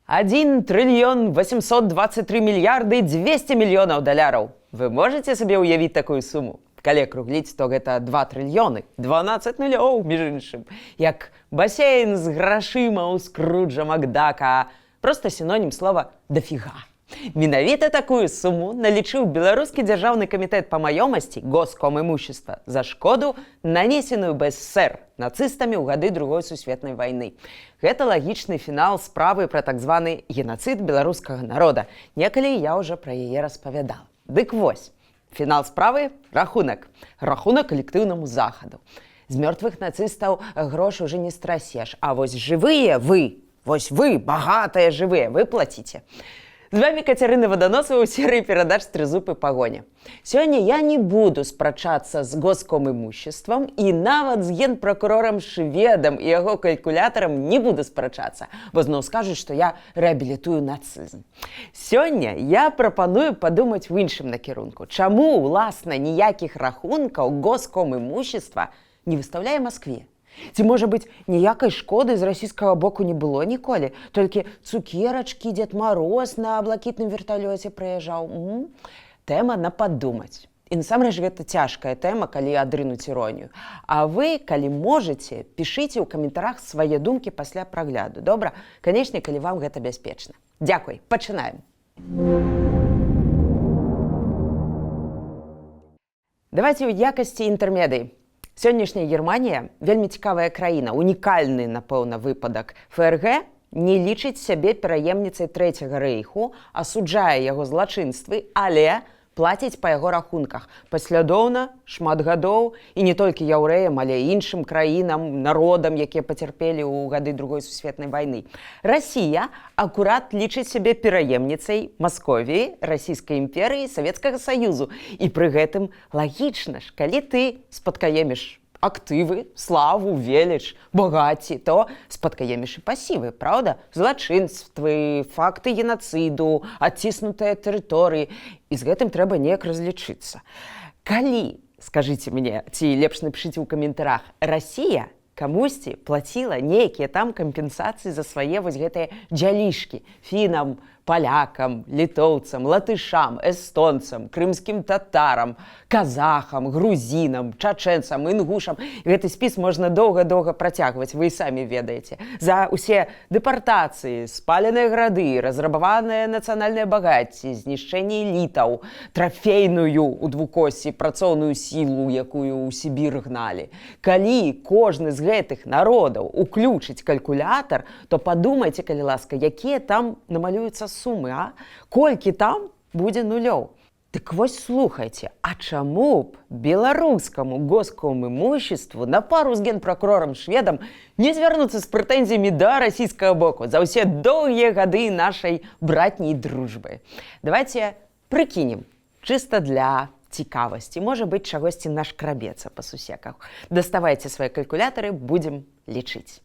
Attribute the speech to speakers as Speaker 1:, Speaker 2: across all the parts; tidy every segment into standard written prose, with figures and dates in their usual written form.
Speaker 1: 1 триллион 823 мільярды 200 мільёнаў даляраў. Вы можете сабе ўявіць такую суму? Калі акругліць, то гэта 2 трыльёны, 12 нулёў, між іншым. Як басейн з грашыма ў Скруджа Макдака. Просто сінонім слова «дафіга». Менавіта такую суму налічыў Беларускі дзяржаўны камітэт па маёмасці Госкомімущества за шкоду, нанесеную БССР нацыстамі ў гады Другой сусветнай вайны. Гэта лагічны фінал справы пра так званы генацыд беларускага народа. Некалі я ўжо пра яе распавядала. Дык вось, фінал справы – рахунак. Рахунак калектыўнаму захаду. З мёртвых нацыстаў грошы ўжо не страсеш, а вось жывыя вы, багатыя жывыя, вы плаціце. З вами Кацярына Ваданосава ў серыі перадач «Трызуб і пагоня». Сёння я не буду спрачацца з Госкомімуществам і нават з генпракурорам Шведам і яго калькулятарам не буду спрачацца, бо зноў скажуць, што я рэабілітую нацызм. Сёння я прапаную падумаць у іншым накірунку. Чаму, уласна, ніякіх рахункаў Госкомімущества не выстаўляе Маскве? Ці, можа быць, ніякай шкоды з расійскага боку не было ніколі? Толькі цукерачкі, Дед Мароз на блакітным верталёце прыязджаў. Тэма на падумаць. І насамрэч гэта цяжкая тэма, калі адрынуць іронію. А вы, калі можаце, пішыце ў каментарах свае думкі пасля прагляду. Добра? Канечне, калі вам гэта бяспечна. Дзякуй, пачынаем. Давайце ў якасці інтэрмедыі. Сённяшняя Германія – вельмі цікавая краіна, унікальны, напэўна, выпадак. ФРГ не лічыць сябе пераемніцай Трэцяга рэйху, асуджае яго злачынствы, але плаціць па яго рахунках. Паслядоўна, шмат гадоў, і не толькі яўрэям, але і іншым краінам, народам, якія пацярпелі ў гады Другой сусветнай вайны. Расія акурат лічыць сябе пераемніцай Масковіі, Расійскай імперыі, Савецкага Саюзу. І пры гэтым лагічна ж, калі ты спадкаеміш актывы, славу, веліч, багацці, то спадкаеміш і пасівы, праўда? Злачынствы, факты генацыду, адціснутыя тэрыторыі. І з гэтым трэба неяк разлічыцца. Калі, скажыце мне, ці лепш напішыце ў каментарах, Расія камусьці плаціла нейкія там кампенсацыі за свае вось гэтыя дзялішкі фінам, палякам, літоўцам, латышам, эстонцам, крымскім татарам, казахам, грузінам, чачэнцам, інгушам. І гэты спіс можна доўга-доўга працягваць, вы самі ведаеце. За ўсе дэпартацыі, спаленыя грады, разрабаваныя нацыянальныя багацці, знішчэнне элітаў, трафейную у двукосці працоўную сілу, якую ў Сібір гналі. Калі кожны з гэтых народаў уключыць калькулятар, то падумайце, калі ласка, якія там намалююцца сумы, а? Колькі там будзе нулёў? Дык вось слухайце, а чаму б беларускаму Госкомімуществу на пару з генпракурорам Шведам не звярнуцца з прэтэнзіямі да расійскага боку за ўсе доўгія гады нашай братняй дружбы? Давайце прыкінем, чыста для цікавасці. Можа быць, чагосьці нашкрабецца па сусеках. Даставайце свае калькулятары, будзем лічыць.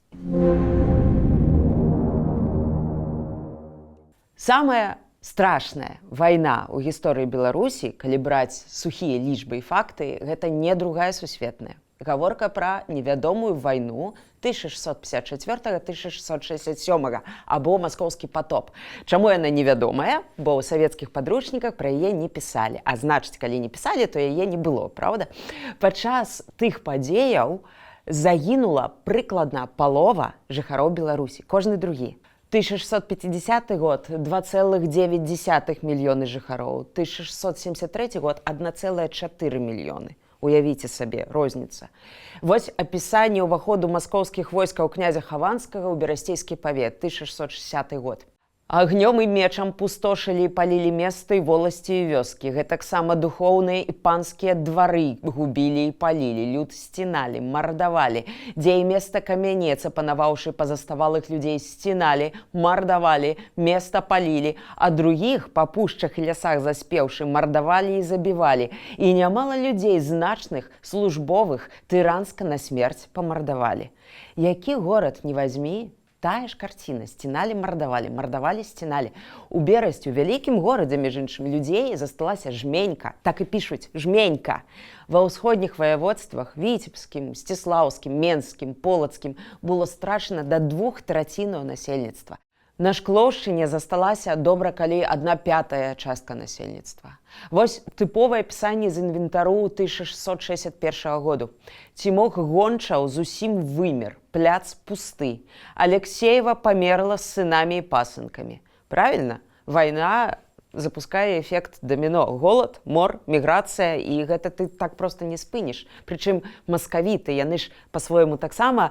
Speaker 1: Самая страшная вайна ў гісторыі Беларусі, калі браць сухія лічбы і факты, гэта не Другая сусветная. Гаворка пра невядомую вайну 1654-1667 або маскоўскі патоп. Чаму яна невядомая? Бо ў савецкіх падручніках пра яе не пісалі. А значыць, калі не пісалі, то яе не было, правда? Падчас тых падзеяў загінула прыкладна палова жыхароў Беларусі, кожны другі. 1650 год – 2,9 мільёны жыхароў, 1673 год – 1,4 мільёны. Уявіце сабе, розніца. Вось апісанне ўваходу маскоўскіх войскаў князя Хаванскага ў Берасцейскі павет, 1660 год. Агнём і мечам пустошылі і палілі месты, воласці і вёскі. Гэтаксама духоўныя і панскія двары губілі і палілі, люд сціналі, мардавалі. Дзе і места камянец, апанаваўшы пазаставалых людзей, сціналі, мардавалі, места палілі, а другіх па пушчах і лясах заспеўшы мардавалі і забівалі. І нямала людзей значных, службовых, тыранска на смерць памардавалі. Які горад не вазьмі, тая ж карціна. Сціналі, мардавалі, мардавалі, сціналі. У Берасці, у вялікім горадзе, між іншым, людзей засталася жменька. Так і пішуць, жменька. Ва ўсходніх ваяводствах, Віцебскім, Сціслаўскім, Менскім, Полацкім, было страчана да 2/3 насельніцтва. На Шклоўшчыне засталася добра калі 1/5 частка насельніцтва. Вось тыповае апісанне з інвентару 1661 году. Цімок Гончаў зусім вымер, пляц пусты. Алексеева памерла з сынамі і пасынкамі. Правільна? Вайна запускае эфект даміно. Голад, мор, міграцыя, і гэта ты так проста не спыніш. Прычым маскавіты, яны ж па-свойму таксама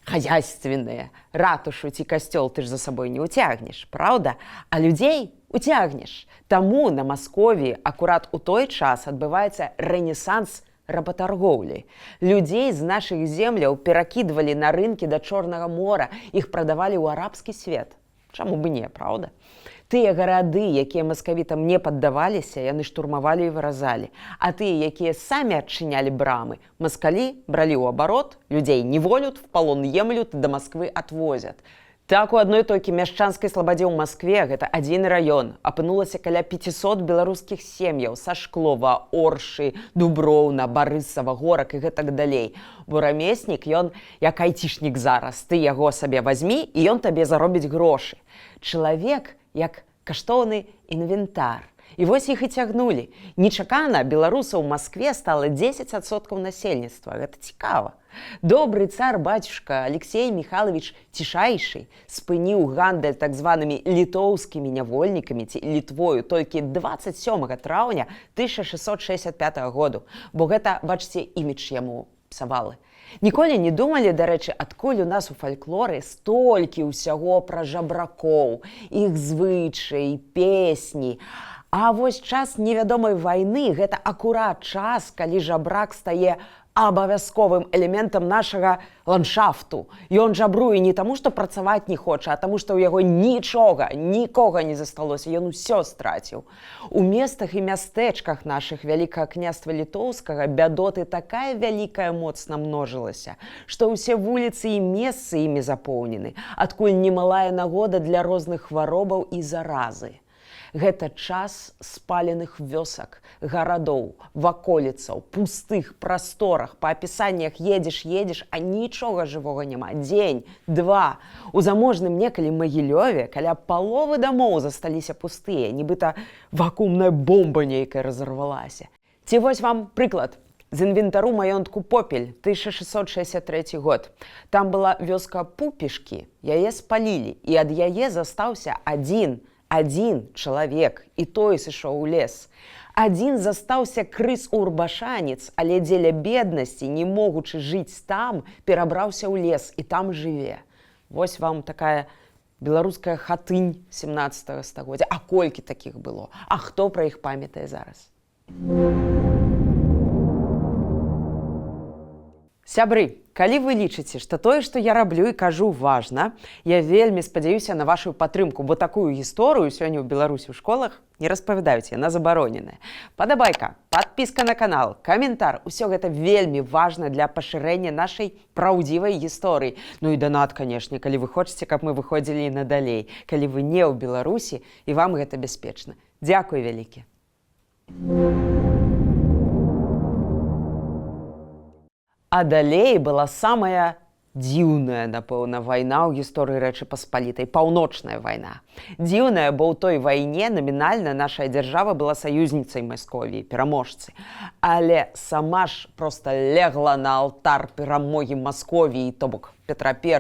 Speaker 1: хазяйственныя. Ратушу ці касцёл ты ж за сабой не ўцягнеш, праўда? А людзей уцягнеш. Таму на Масковіі акурат у той час адбываецца рэнесанс рабатаргоўлі. Людзей з нашых земляў перакідвалі на рынкі да Чорнага мора, іх прадавалі ў арабскі свет. Чаму бы не, праўда? Тыя гарады, якія маскавітам не паддаваліся, яны штурмавалі і выразалі. А тыя, якія самі адчынялі брамы, маскалі бралі ў абарот, людзей неволют, в палон емлют, да Масквы адвозят. Так у адной толькі мяшчанскай слабадзе ў Маскве, гэта адзін раён, апынулася каля 500 беларускіх сем'яў са Шклова, Оршы, Дуброўна, Барысава, Горак і гэтак далей. Бо рамеснік, ён як айцішнік зараз, ты яго сабе вазьмі, і ён табе заробіць грошы. Чалавек як каштоўны інвентар. І вось іх і цягнулі. Нечакана беларусаў у Маскве стала 10% насельніцтва. Гэта цікава. Добры цар-бацюшка Алексей Михайлович Цішайшы спыніў гандаль так званымі літоўскімі нявольнікамі ці Літвою толькі 27 траўня 1665 году. Бо гэта, бачце, імідж яму псавалы. Ніколі не думалі, дарэчы, адкуль у нас у фальклоры столькі ўсяго пра жабракоў, іх звычаі, песні. А вось час невядомай вайны – гэта акурат час, калі жабрак стае абавязковым элементам нашага ландшафту. Ён жабруе не таму, што працаваць не хоча, а таму, што ў яго нічога, нікога не засталося, ён усё страціў. У местах і мястэчках нашых Вялікага княства Літоўскага бядоты такая вялікая моцна множылася, што ўсе вуліцы і месцы імі запоўнены, адкуль немалая нагода для розных хваробаў і заразы. Гэта час спаленых вёсак, гарадоў, ваколіцаў, пустых прасторах. Па апісаннях едзеш, а нічога жывога няма. Дзень, два. У заможным некалі Магілёве каля паловы дамоў засталіся пустыя, нібыта вакуумная бомба нейкая разарвалася. Ці вось вам прыклад. З інвентару маёнтку Попель, 1663 год. Там была вёска Пупішкі, яе спалілі, і ад яе застаўся адзін чалавек, і той сышоў у лес. Адзін застаўся крыс-урбашанец, але дзеля беднасці, не могучы жыць там, перабраўся ў лес і там жыве. Вось вам такая беларуская хатынь 17 стагоддзя. А колькі такіх было? А хто пра іх памятае зараз? Сябры, калі вы лічыце, што тое, што я раблю і кажу, важна, я вельмі спадзяюся на вашу падтрымку, бо такую гісторыю сёння ў Беларусі ў школах не распавядаюць, яна забароненая. Падабайка, падпіска на канал, каментар, усё гэта вельмі важна для пашырэння нашай праўдзівай гісторыі. Ну і донат, канешне, калі вы хочаце, каб мы выходзілі і надалей, калі вы не ў Беларусі і вам гэта бяспечна. Дзякуй вялікі. А далей была самая дзіўная, напэўна, вайна ў гісторыі Рэчы Паспалітай, паўночная вайна. Дзіўная, бо ў той вайне намінальна наша дзяржава была саюзніцай Масковіі, пераможцы. Але сама ж проста легла на алтар перамогі Масковіі, то бок Петра I.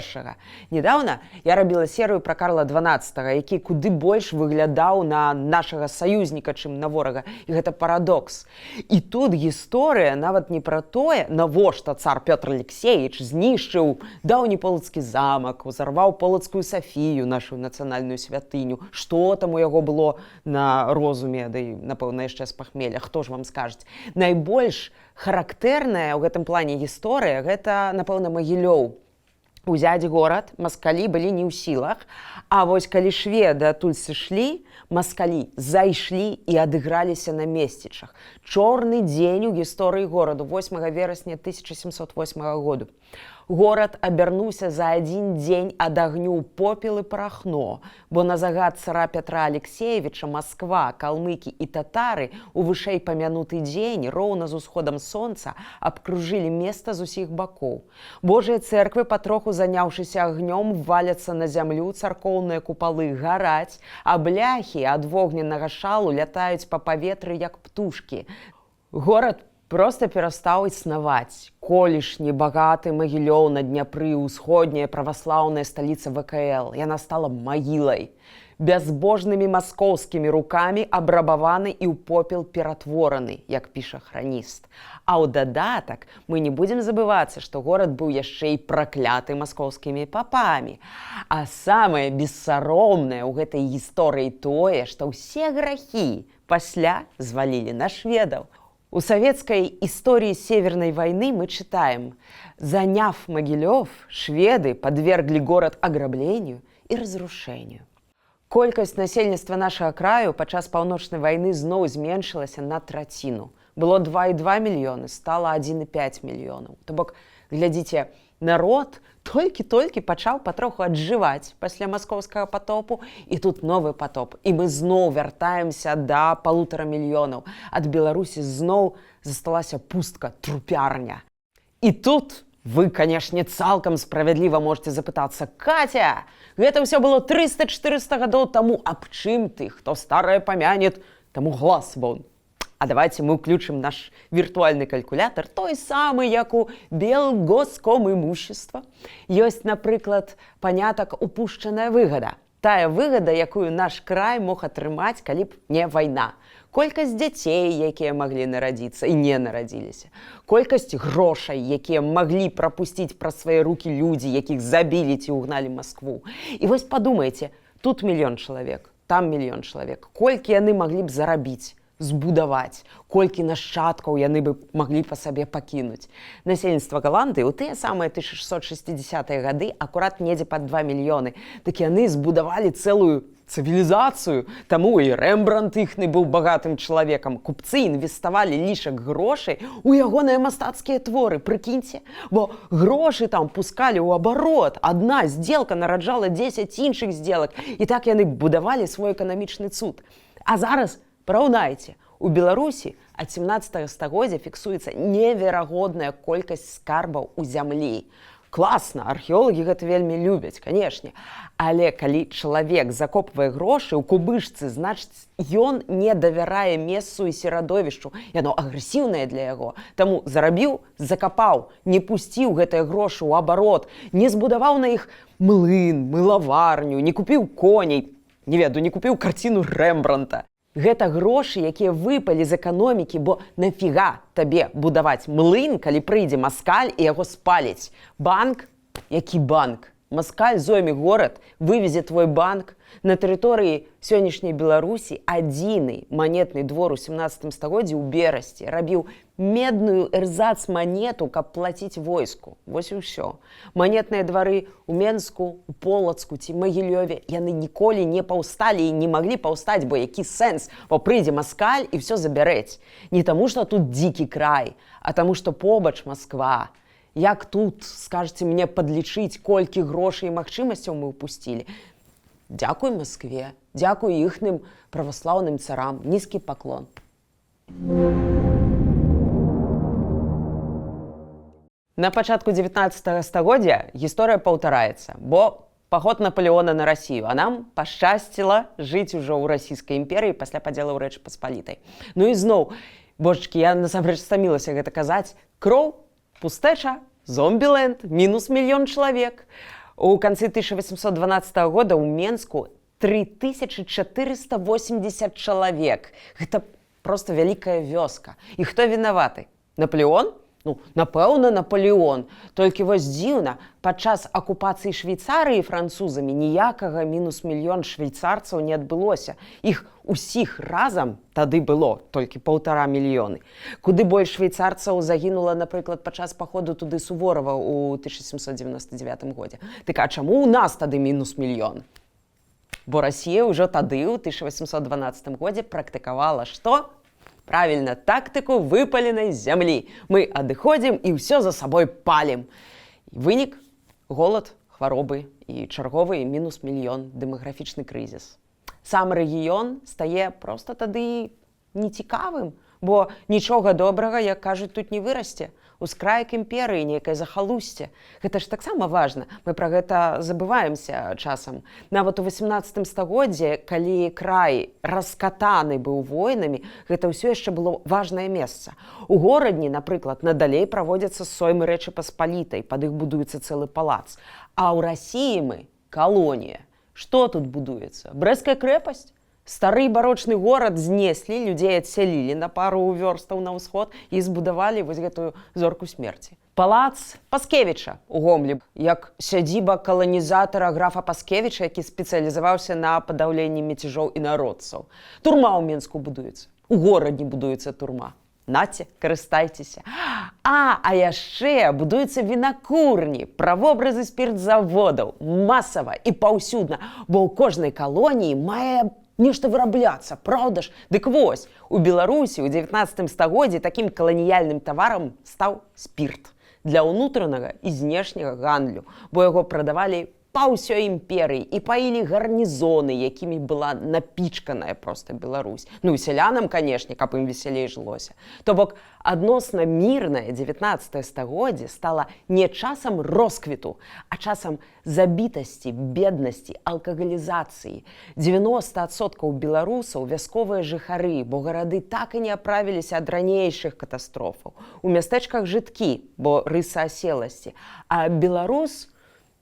Speaker 1: Недаўна я рабіла серыю пра Карла XII, які куды больш выглядаў на нашага саюзніка, чым на ворага. І гэта парадокс. І тут гісторыя нават не пра тое, навошта цар Пётр Алексеевич знішчыў даўні полацкі замак, узарваў полацкую Сафію, нашу нацыянальную святыню. Што там у яго было на розуме, да і, напэўна, яшчэ з пахмелля, хто ж вам скажуць. Найбольш характэрная ў гэтым плане гісторыя – гэта, напэўна, Магілёў. Узяць горад маскалі былі не ў сілах, а вось калі шведы адтуль сышлі, маскалі зайшлі і адыграліся на месцічах. Чорны дзень у гісторыі гораду, 8 верасня 1708 году. Горад абярнуўся за адзін дзень ад агню ў попел і парахно, бо на загад цара Пятра Алексеевича Масква, калмыкі і татары у вышэй памянуты дзень роўна з усходам сонца абкружылі места з усіх бакоў. Божыя цэрквы, патроху заняўшыся агнём, валяцца на зямлю, царкоўныя купалы гараць, а бляхі ад вогненнага шалу лятаюць па паветры, як птушкі. Горад проста перастаў існаваць. Колішні багаты Магілёў на Дняпры, усходняя праваслаўная сталіца ВКЛ. Яна стала магілай. Бязбожнымі маскоўскімі рукамі абрабаваны і ў попел ператвораны, як піша храніст. А ў дадатак мы не будзем забывацца, што горад быў яшчэ і пракляты маскоўскімі папамі. А самае бессаромнае ў гэтай гісторыі тое, што ўсе грахі пасля звалілі на шведаў. У советской истории Северной войны мы читаем: «Заняв Могилев, шведы подвергли город ограблению и разрушению». Колькасць насельніцтва нашага краю падчас паўночнай вайны зноў зменшылася на траціну. Было 2,2 мільёны, стала 1,5 мільёнаў. То бок, глядзіце, народ толькі-толькі пачаў патроху аджываць пасля маскоўскага патопу, і тут новы патоп. І мы зноў вяртаемся да 1,5 мільёнаў. Ад Беларусі зноў засталася пустка, трупярня. І тут вы, канешне, цалкам справядліва можете запытацца: «Катя, гэта ўсё было 300-400 гадоў таму, аб чым ты? Хто старае памянет, таму глас вон». А давайте мы ўключым наш віртуальны калькулятор, той самы, як у Белгоскомимущества. Ёсць, напрыклад, панятак «упушчаная выгада». Тая выгада, якую наш край мог атрымаць, калі б не вайна. Колькасць дзяцей, якія маглі нарадзіцца і не нарадзіліся. Колькасць грошай, якія маглі прапусціць праз свае рукі людзі, якіх забілі ці ўгналі Маскву. І вось падумайце, тут 1 мільён чалавек, там 1 мільён чалавек. Колькі яны маглі б зарабіць, збудаваць, колькі нашчадкаў яны бы маглі па сабе пакінуць. Насельніцтва Галандыі ў тыя самыя 1660-е гады акурат недзе пад 2 мільёны. Так яны збудавалі цэлую цывілізацыю. Таму і Рэмбрандт іхны быў багатым чалавекам. Купцы інвеставалі лішак грошай у ягоныя мастацкія творы, прыкіньце. Бо грошы там пускалі ў абарот. Адна здзелка нараджала 10 іншых здзелак. І так яны будавалі свой эканамічны цуд. А зараз параўнайце, у Беларусі ад 17 стагоддзя фіксуецца неверагодная колькасць скарбаў у зямлі. Класна, археолагі гэта вельмі любяць, канешне. Але калі чалавек закопвае грошы ў кубышцы, значыць, ён не давярае месцу і серадовішчу. Яно агрэсіўнае для яго. Таму зарабіў, закапаў, не пусціў гэтыя грошы ў абарот, не збудаваў на іх млын, мылаварню, не купіў коней, не купіў карціну Рэмбрандта. Гэта грошы, якія выпалі з эканомікі, бо нафіга табе будаваць млын, калі прыйдзе маскаль і яго спаліць. Банк? Які банк? Маскаль зойме горад, вывезе твой банк. На тэрыторыі сённяшняй Беларусі адзіны манетны двор у 17 стагоддзі ў Берасці рабіў медную эрзац-манету, каб плаціць войску. Вось і ўсё. Манетныя двары ў Менску, у Полацку ці Магілёве, яны ніколі не паўсталі і не маглі паўстаць, бо які сэнс? Бо прыйдзе маскаль і ўсё забярэць. Не таму, што тут дзікі край, а таму, што побач Масква. Як тут, скажце мне, падлічыць, колькі грошай і магчымасцяў мы ўпусцілі? Дзякуй Маскве, дзякуй іхным праваслаўным царам, нізкі паклон. На пачатку 19 стагоддзя гісторыя паўтараецца, бо паход Наполеона на Расію, а нам пашчасціла жыць ужо ў расійскай імперыі пасля падзелу Рэчы Паспалітай. Ну і зноў, божачкі, я насамрэч стамілася гэта казаць, кроў, пустэча, зомбіленд, мінус 1 мільён чалавек. У канцы 1812 года ў Менску 3480 чалавек. Гэта проста вялікая вёска. І хто вінаваты? Наполеон? Ну, напэўна, Наполеон. Толькі вось дзіўна, падчас акупацыі Швейцарыі французамі ніякага мінус 1 мільён швейцарцаў не адбылося. Іх усіх разам тады было толькі 1,5 мільёны. Куды больш швейцарцаў загінула, напрыклад, падчас паходу туды Суворава ў 1799 годзе. Так а чаму ў нас тады мінус 1 мільён? Бо Расія ўжо тады, ў 1812 годзе, практыкавала што? Правильно, тактыку выпаленай зямлі. Мы адыходзім і ўсё за сабой палім. Вынік – голад, хваробы і чарговы мінус мільён дэмаграфічны крызіс. Сам рэгіён стае проста тады нецікавым, бо нічога добрага, як кажуць, тут не вырасце. Ускраек імперыі, нейкае захалусце. Гэта ж таксама важна. Мы пра гэта забываемся часам. Нават у 18 стагоддзі, калі край раскатаны быў войнамі, гэта ўсё яшчэ было важнае месца. У горадні, напрыклад, надалей праводзяцца соймы Рэчы Паспалітай, пад іх будуецца цэлы палац. А ў Расіі мы калонія. Што тут будуецца? Брэсцкая крэпасць? Стары барочны горад знеслі, людзей адсялілі на пару вёрстаў на ўсход і збудавалі вось гэтую зорку смерці. Палац Паскевіча ў Гомлі, як сядзіба каланізатара графа Паскевіча, які спецыялізаваўся на падаўленні мяцежоў і народцаў. Турма ў Менску будуецца. У горадні будуецца турма. Наце, карыстайцеся. А яшчэ будуюцца вінакурні, правобразы спіртзаводаў, масава і паўсюдна, бо ў кожнай калоніі мае нешта вырабляцца, праўда ж? Дык вось, у Беларусі ў 19 стагоддзі такім каланіяльным таварам стаў спірт для ўнутранага і знешняга гандлю, бо яго прадавалі па ўсёй імперыі і паілі гарнізоны, якімі была напічканая проста Беларусь. Ну і сялянам, канешне, каб ім весялей жылося. То бок, адносна мірнае 19 стагоддзе стала не часам росквіту, а часам забітасці, беднасці, алкагалізацыі. 90% беларусаў вясковыя жыхары, бо гарады так і не аправіліся ад ранейшых катастрофаў. У мястэчках жыткі, бо рыса аселасці. А беларус,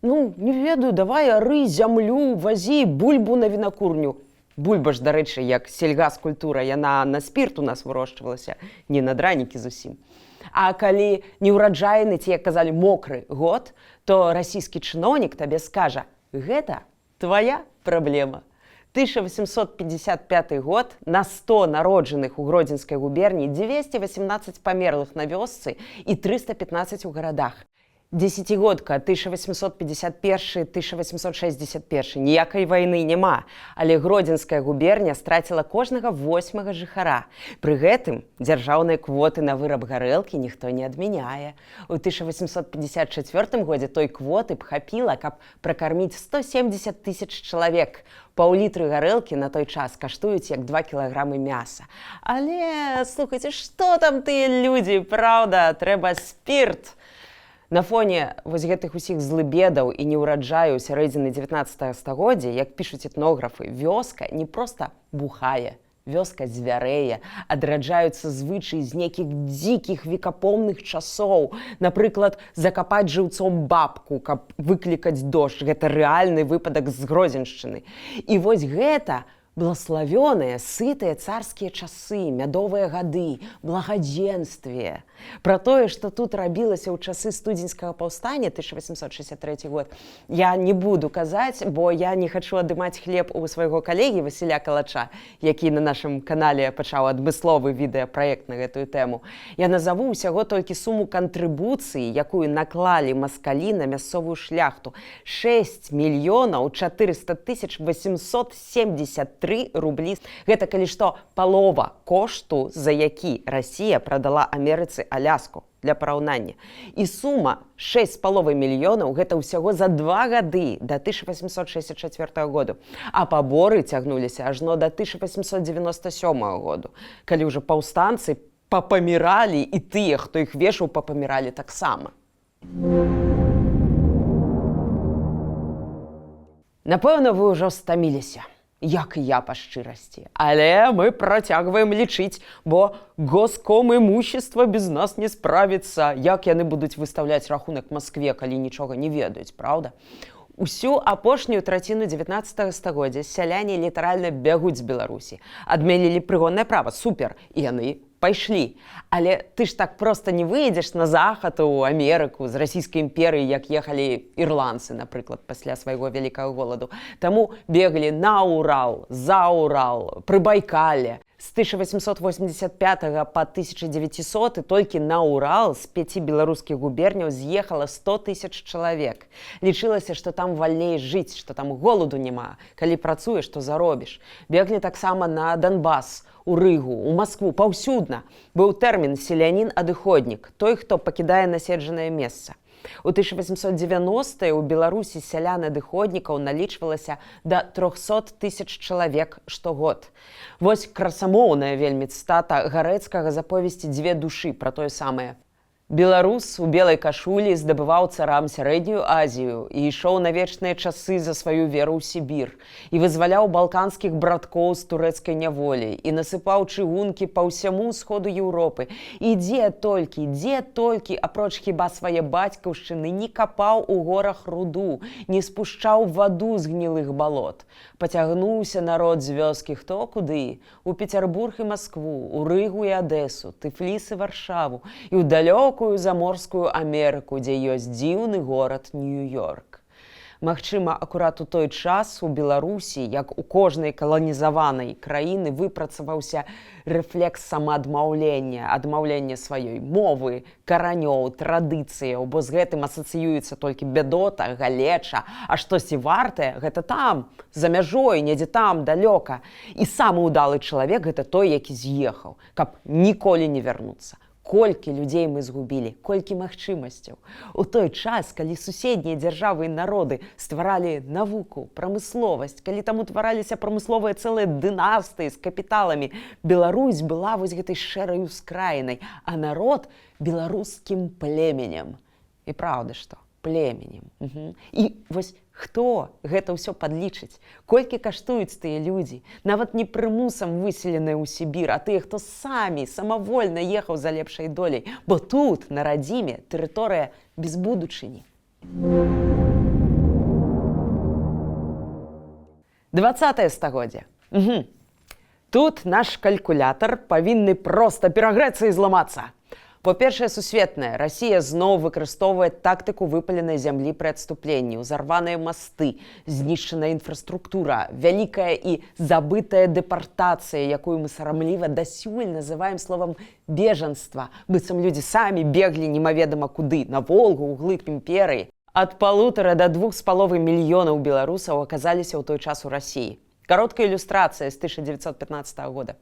Speaker 1: не ведаю, давай ары, зямлю, вазі, бульбу на вінакурню. Бульба ж, дарэчы, як сельгаскультура, яна на спірт у нас вырошчвалася, не на дранікі зусім. А калі неўраджайны, ці, як казалі, мокры год, то расійскі чыноўнік табе скажа: гэта твая праблема. 1855 год, на 100 народжаных у Гродзенскай губерні, 218 памерлых на вёсцы і 315 у гарадах. Дзесяцігодка 1851-1861. Ніякай вайны няма, але Гродзенская губерня страціла кожнага 8-га жыхара. Пры гэтым дзяржаўныя квоты на выраб гарэлкі ніхто не адмяняе. У 1854 годзе той квоты б хапіла, каб пракарміць 170 000 чалавек. Паўлітры гарэлкі на той час каштуюць як 2 кілаграмы мяса. Але, слухайце, што там тыя людзі, праўда, трэба спірт. На фоне вось гэтых усіх злыбедаў і неўраджаю сярэдзіны 19 стагоддзя, як пішуць этнографы, вёска не проста бухае, вёска звярэе, адраджаюцца звычаі з нейкіх дзікіх векапомных часоў. Напрыклад, закапаць жыўцом бабку, каб выклікаць дождж. Гэта рэальны выпадак з Гродзеншчыны. І вось гэта благословеныя, сытыя царскія часы, мядовыя гады, благадзенствие. Пра тое, што тут рабілася ў часы студзеньскага паўстання, 1863 год, я не буду казаць, бо я не хачу адымаць хлеб у свайго калегі Васіля Калача, які на нашым канале пачаў адмысловы відэапраект на гэтую тэму. Я назаву ўсяго толькі суму кантрыбуцыі, якую наклалі маскалі на мясцовую шляхту. 6 400 873 рублі. Гэта, калі што, палова кошту, за які Расія прадала Амерыцы Аляску, для параўнання. І сума 6,5 мільёнаў гэта ўсяго за 2 гады да 1864 году. А паборы цягнуліся ажно да 1897 году, калі ўжо паўстанцы папаміралі, і тыя, хто іх вешаў, папаміралі таксама. Напэўна, вы ўжо стаміліся, як і я па шчырасці. Але мы працягваем лічыць, бо госкомімущества без нас не справіцца. Як яны будуць выстаўляць рахунак Маскве, калі нічога не ведаюць, праўда? Усю апошнюю траціну 19 стагоддзя сяляне літаральна бягуць з Беларусі. Адмянілі прыгоннае права, супер, і яны пайшлі. Але ты ж так проста не выедзеш на захад у Амерыку з расійскай імперыі, як ехалі ірландцы, напрыклад, пасля свайго вялікага голаду. Таму беглі на Урал, за Урал, пры Байкале. З 1885 па 1900 толькі на Урал з 5 беларускіх губерняў з'ехала 100 000 чалавек. Лічылася, што там вальней жыць, што там голаду няма. Калі працуеш, то заробіш. Беглі таксама на Донбас, у Рыгу, у Маскву, паўсюдна. Быў тэрмін селянін-адыходнік, той, хто пакідае наседжанае месца. У 1890-е ў Беларусі сялян адыходнікаў налічвалася да 300 тысяч чалавек штогод. Вось красамоўная вельмі цытата Гарэцкага з аповесці «Дзве душы» пра тое самае. Беларус у белай кашулі здабываў царам сярэднюю Азію і ішоў на вечныя часы за сваю веру ў Сібір, і вызваляў балканскіх браткоў з турэцкай няволі, і насыпаў чыгункі па ўсяму сходу Еўропы. І дзе толькі, апроч хіба свае бацькаўшчыны, не капаў у горах руду, не спушчаў ваду з гнілых балот. Пацягнуўся народ з вёскі хто куды, у Пецярбург і Маскву, у Рыгу і Адэсу, Тыфліс і Варшаву, і ў далёкую заморскую Амерыку, дзе ёсць дзіўны горад Нью-Йорк. Магчыма, акурат у той час у Беларусі, як у кожнай каланізаванай краіны, выпрацаваўся рэфлекс самаадмаўлення, адмаўлення сваёй мовы, каранёў, традыцыяў, бо з гэтым асацыюецца толькі бядота, галеча, а штосьці вартае, гэта там, за мяжой, недзе там, далёка. І самы ўдалы чалавек гэта той, які з'ехаў, каб ніколі не вярнуцца. Колькі людзей мы згубілі, колькі магчымасцяў. У той час, калі суседнія дзяржавы і народы стваралі навуку, прамысловасць, калі там утвараліся прамысловыя цэлыя дынастыі з капіталамі, Беларусь была вось гэтай шэрай ускраінай, а народ беларускім племенем. І праўда, што? Племенем. І вось хто гэта ўсё падлічыць? Колькі каштуюць тыя людзі? Нават не прымусам выселеныя ў Сібір, а тыя, хто самавольна ехаў за лепшай доляй, бо тут, на радзіме, тэрыторыя без будучыні. 20-е стагоддзе. Тут наш калькулятар павінны проста перагрэцца і зламацца. Па-першае, сусветная. Расія зноў выкарыстоўвае тактыку выпаленай зямлі пры адступленні, узарваныя масты, знішчаная інфраструктура, вялікая і забытая дэпартацыя, якую мы сарамліва дасюль называем словам бежанства, быццам людзі самі беглі немаведама куды, на Волгу, у глыб імперыі. Ад 1,5 до 2,5 мільёнаў беларусаў аказаліся ў той час у Расіі. Кароткая ілюстрацыя з 1915 года.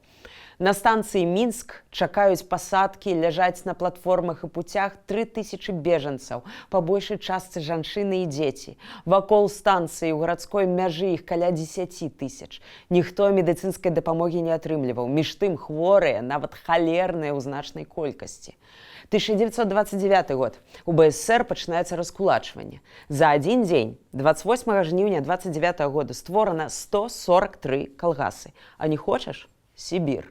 Speaker 1: На станцыі Мінск чакаюць пасадкі, ляжаць на платформах і пуцях 3000 бежанцаў, па большай частцы жанчыны і дзеці. Вакол станцыі ў гарадской мяжы іх каля 10 000. Ніхто медыцынскай дапамогі не атрымліваў. Між тым хворыя, нават халерныя ў значнай колькасці. 1929 год. У БСР пачынаецца раскулачванне. За адзін дзень, 28 жніўня 29 года, створана 143 калгасы. А не хочаш? Сібір.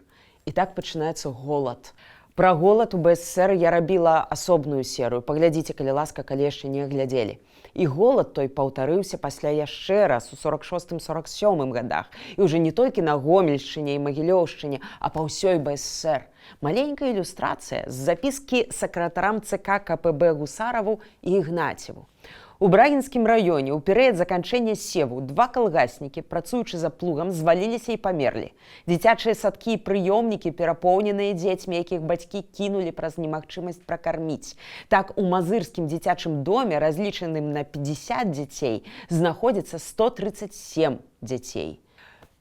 Speaker 1: І так пачынаецца голад. Пра голад у БСР я рабіла асобную серыю. Паглядзіце, калі ласка, калі яшчэ не глядзелі. І голад той паўтарыўся пасля яшчэ раз у 46-47 годах. І ўжо не толькі на Гомельшчыне і Магілёўшчыне, а па ўсёй БСР. Маленькая ілюстрацыя з запіскі сакратарам ЦК КПБ Гусараву і Ігнацеву. У Брагінскім раёне ў перыяд заканчэння севу 2 калгаснікі, працуючы за плугам, зваліліся і памерлі. Дзіцячыя садкі і прыёмнікі перапоўненыя дзецьмі, якіх бацькі кінулі праз немагчымасць пракарміць. Так, у мазырскім дзіцячым доме, разлічаным на 50 дзяцей, знаходзіцца 137 дзяцей.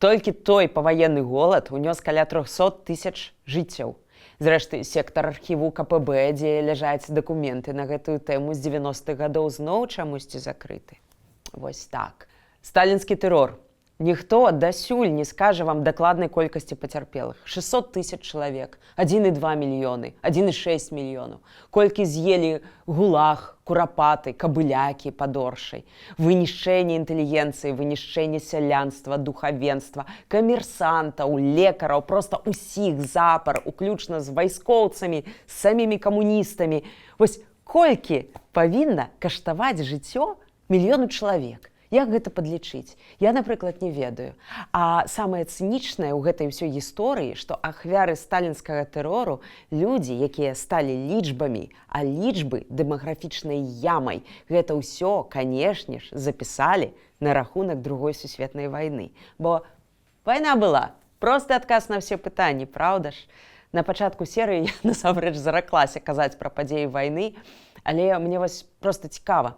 Speaker 1: Толькі той паваенны голад унёс каля 300 000 жыццяў. Зрэшты, сектар архіву КПБ, дзе ляжаць дакументы на гэтую тэму з 90-х гадоў, зноў чамусьці закрыты. Вось так. Сталінскі тэрор. Ніхто дасюль не скажа вам дакладнай колькасці пацярпелых. 600 000 чалавек, 1,2 мільёны, 1,6 мільёнаў. Колькі з'елі гулаг, курапаты, кабылякі пад Оршай. Вынішчэнне інтэлігенцыі, вынішчэнне сялянства, духавенства, камерсантаў, лекараў, проста ўсіх запар, уключна з вайскоўцамі, з самімі камуністамі. Вось колькі павінна каштаваць жыццё мільёну чалавек? Як гэта падлічыць? Я, напрыклад, не ведаю. А самае цынічнае ў гэтай ўсёй гісторыі, што ахвяры сталінскага тэрору людзі, якія сталі лічбамі, а лічбы дэмаграфічнай ямай, гэта ўсё, канешне ж, запісалі на рахунак Другой сусветнай вайны. Бо вайна была. Просты адказ на ўсе пытанні, праўда ж? На пачатку серыі я насамрэч зараклася казаць пра падзеі вайны, але мне вось проста цікава.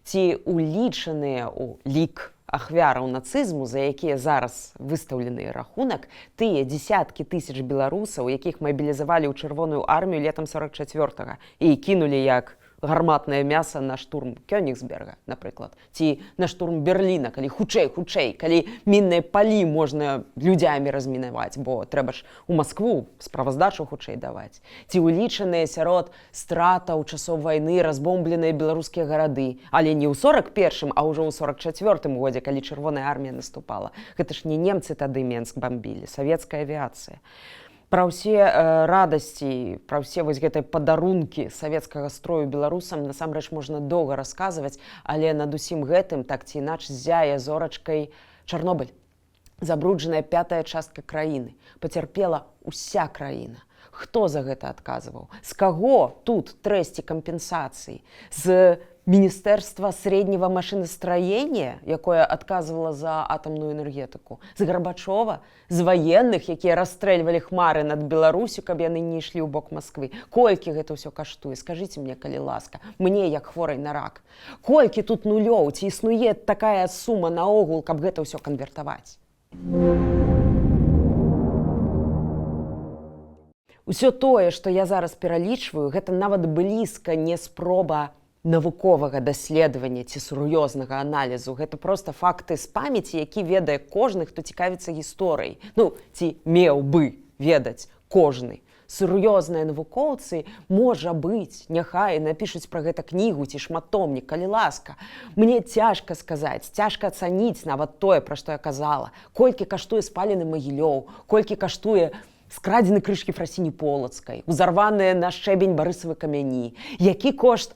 Speaker 1: Ці улічаныя ў лік ахвяраў нацызму, за якія зараз выстаўлены рахунак, тыя дзесяткі тысяч беларусаў, якіх мабілізавалі ў Чырвоную армію летам 44-го і кінулі як гарматнае мяса на штурм Кёнігсберга, напрыклад, ці на штурм Берліна, калі хутчэй, калі мінныя палі можна людзямі размінаваць, бо трэба ж у Маскву справаздачу хутчэй даваць. Ці улічаныя сярод стратаў часоў вайны разбомбленыя беларускія гарады, але не ў 41-м, а ўжо ў 44-м годзе, калі Чырвоная армія наступала. Гэта ж не немцы тады Менск бамбілі, савецкая авіяцыя. Пра ўсе радасці, пра ўсе вось гэтыя падарункі савецкага строю беларусам насамрэч можна доўга расказваць, але над усім гэтым так ці інакш ззяе зорачкай Чарнобыль. Забруджаная 5-я частка краіны. Пацярпела ўся краіна. Хто за гэта адказваў? З каго тут трэсці кампенсацыі? З Міністэрства срэдняга машынастраення, якое адказвала за атамную энергетыку? З Гарбачова? З ваенных, якія расстрэльвалі хмары над Беларусю, каб яны не ішлі ў бок Масквы? Колькі гэта ўсё каштуе? Скажыце мне, калі ласка, мне, як хворай на рак. Колькі тут нулёў? Ці існуе такая сума наогул, каб гэта ўсё канвертаваць? Усё тое, што я зараз пералічваю, гэта нават блізка не спроба навуковага даследавання ці сур'ёзнага аналізу. Гэта проста факты з памяці, які ведае кожны, хто цікавіцца гісторыяй. Ну, ці меў бы ведаць кожны. Сур'ёзныя навукоўцы, можа быць, няхай напішуць пра гэта кнігу ці шматтомнік, калі ласка. Мне цяжка сказаць, цяжка ацаніць нават тое, пра што я казала. Колькі каштуе спалены Магілёў, колькі каштуе скрадзены крыжкі Фрасіні Полацкай, узарваныя на шчэбень Барысавы камяні, які кошт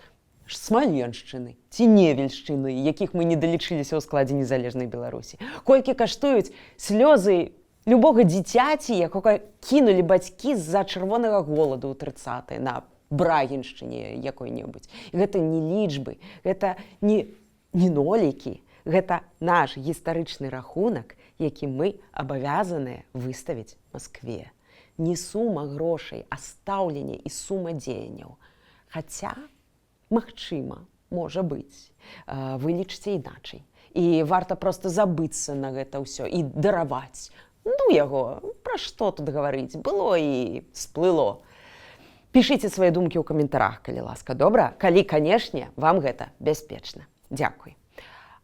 Speaker 1: Смаленшчыны ці Невельшчыны, якіх мы не далічыліся ў складзе незалежнай Беларусі. Колькі каштуюць слёзы любога дзіцяці, якога кінулі бацькі з-за чырвонага голаду ў 30-е на Брагіншчыне якой-небудзь. Гэта не лічбы, гэта не нолікі, гэта наш гістарычны рахунак, які мы абавязаныя выставіць Маскве. Не сума грошай, а стаўленне і сума дзеянняў. Хаця, магчыма, можа быць, вы лічыце іначай. І варта проста забыцца на гэта ўсё і дараваць. Ну яго, пра што тут гаварыць? Было і сплыло. Пішыце свае думкі ў каментарах, калі ласка, добра? Калі, канешне, вам гэта бяспечна. Дзякуй.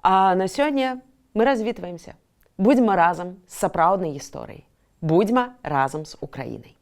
Speaker 1: А на сёння мы развітваемся. Будзьма разам з сапраўднай гісторыяй. Будзьма разам з Украінай.